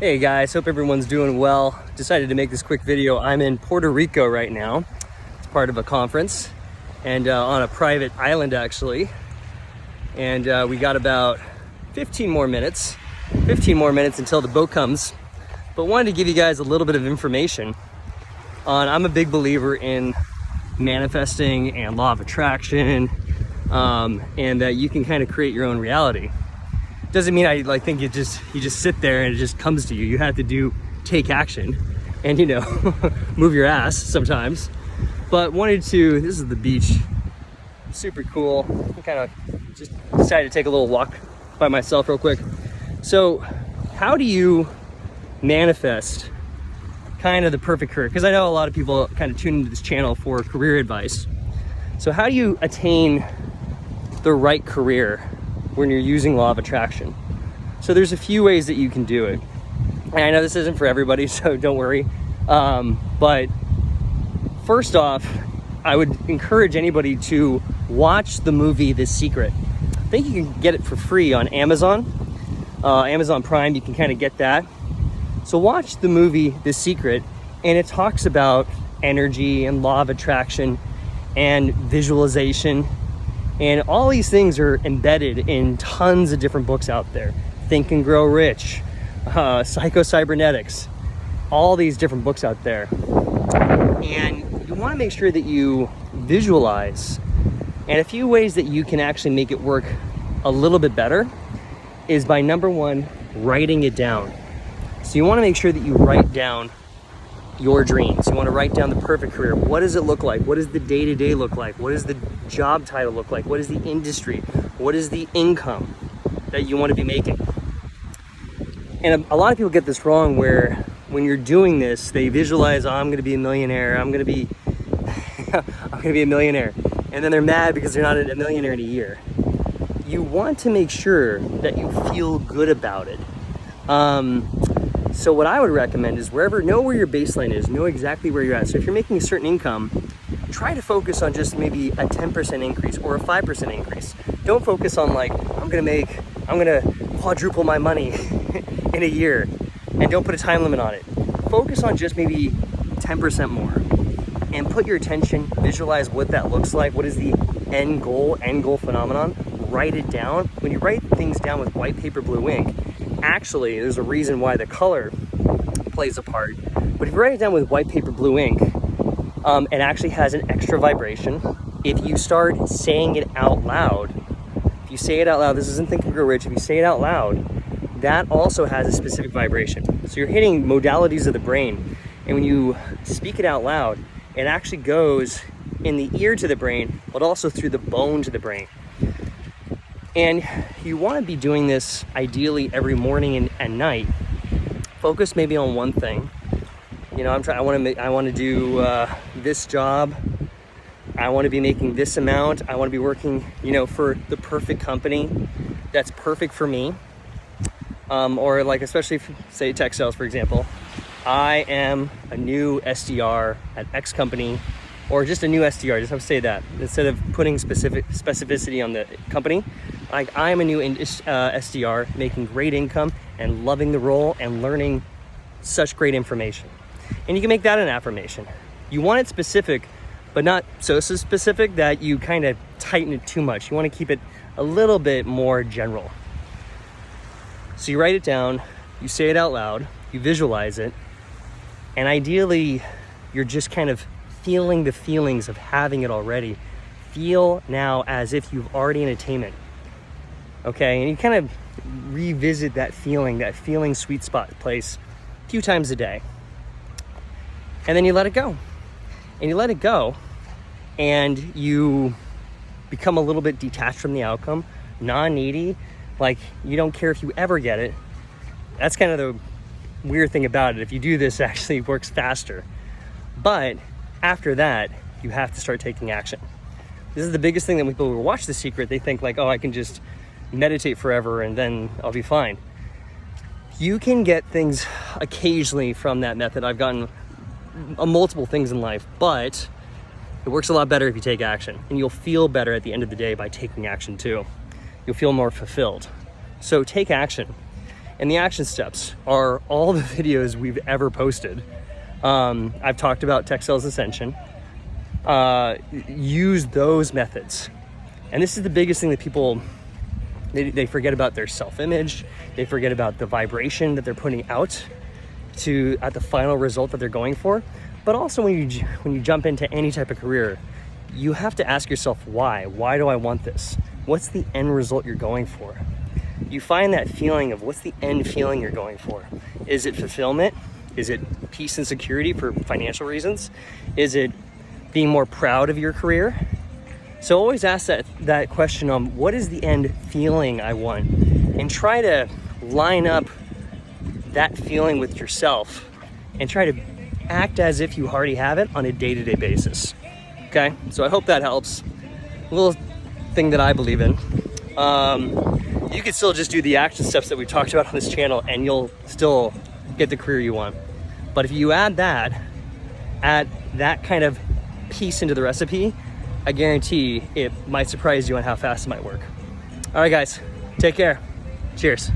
Hey guys, hope everyone's doing well. Decided to make this quick video. I'm in Puerto Rico right now. It's part of a conference and on a private island actually. And we got about 15 more minutes until the boat comes. But wanted to give you guys a little bit of information on, I'm a big believer in manifesting and law of attraction, and that you can kind of create your own reality. Doesn't mean I think you just sit there and it just comes to you. You have to take action and move your ass sometimes. But this is the beach, super cool. I kind of just decided to take a little walk by myself real quick. So how do you manifest kind of the perfect career? Because I know a lot of people kind of tune into this channel for career advice. So how do you attain the right career when you're using law of attraction? So there's a few ways that you can do it. And I know this isn't for everybody, so don't worry. But first off, I would encourage anybody to watch the movie The Secret. I think you can get it for free on Amazon. Amazon Prime, you can kind of get that. So watch the movie The Secret, and it talks about energy and law of attraction and visualization. And all these things are embedded in tons of different books out there. Think and Grow Rich, Psycho-Cybernetics, all these different books out there. And you want to make sure that you visualize. And a few ways that you can actually make it work a little bit better is by, number one, writing it down. So you want to make sure that you write down your dreams. You want to write down the perfect career. What does it look like? What does the day-to-day look like? What does the job title look like? What is the industry? What is the income that you want to be making? And a lot of people get this wrong, where when you're doing this, they visualize, oh, I'm going to be a millionaire. I'm going to be a millionaire. And then they're mad because they're not a millionaire in a year. You want to make sure that you feel good about it. So what I would recommend is know where your baseline is, know exactly where you're at. So if you're making a certain income, try to focus on just maybe a 10% increase or a 5% increase. Don't focus on I'm gonna quadruple my money in a year, and don't put a time limit on it. Focus on just maybe 10% more and put your attention, visualize what that looks like. What is the end goal phenomenon? Write it down. When you write things down with white paper, blue ink, actually, there's a reason why the color plays a part. But if you write it down with white paper, blue ink, it actually has an extra vibration. If you start saying it out loud, this isn't Think and Grow Rich, if you say it out loud, that also has a specific vibration. So you're hitting modalities of the brain. And when you speak it out loud, it actually goes in the ear to the brain, but also through the bone to the brain. And you want to be doing this ideally every morning and night. Focus maybe on one thing. I want to do this job. I want to be making this amount. I want to be working, for the perfect company that's perfect for me. Or especially if, say, tech sales, for example. I am a new SDR at X company, or just a new SDR. Just have to say that instead of putting specificity on the company. I am a new SDR, making great income and loving the role and learning such great information. And you can make that an affirmation. You want it specific, but not so specific that you kind of tighten it too much. You want to keep it a little bit more general. So you write it down, you say it out loud, you visualize it, and ideally you're just kind of feeling the feelings of having it already. Feel now as if you've already in attainment. Okay, and you kind of revisit that feeling sweet spot place a few times a day. And then you let it go. And you become a little bit detached from the outcome, non-needy, you don't care if you ever get it. That's kind of the weird thing about it. If you do this, actually it works faster. But after that, you have to start taking action. This is the biggest thing that when people watch The Secret, they think oh, I can just meditate forever and then I'll be fine. You can get things occasionally from that method. I've gotten multiple things in life, but it works a lot better if you take action, and you'll feel better at the end of the day by taking action too. You'll feel more fulfilled. So take action. And the action steps are all the videos we've ever posted. I've talked about tech sales ascension. Use those methods. And this is the biggest thing that people, they forget about their self-image. They forget about the vibration that they're putting out at the final result that they're going for. But also when you jump into any type of career, you have to ask yourself why. Why do I want this? What's the end result you're going for? You find that feeling of what's the end feeling you're going for. Is it fulfillment? Is it peace and security for financial reasons? Is it being more proud of your career? So always ask that question on what is the end feeling I want, and try to line up that feeling with yourself and try to act as if you already have it on a day-to-day basis. Okay, so I hope that helps. A little thing that I believe in. You could still just do the action steps that we talked about on this channel and you'll still get the career you want. But if you add that kind of piece into the recipe, I guarantee it might surprise you on how fast it might work. All right, guys, take care. Cheers.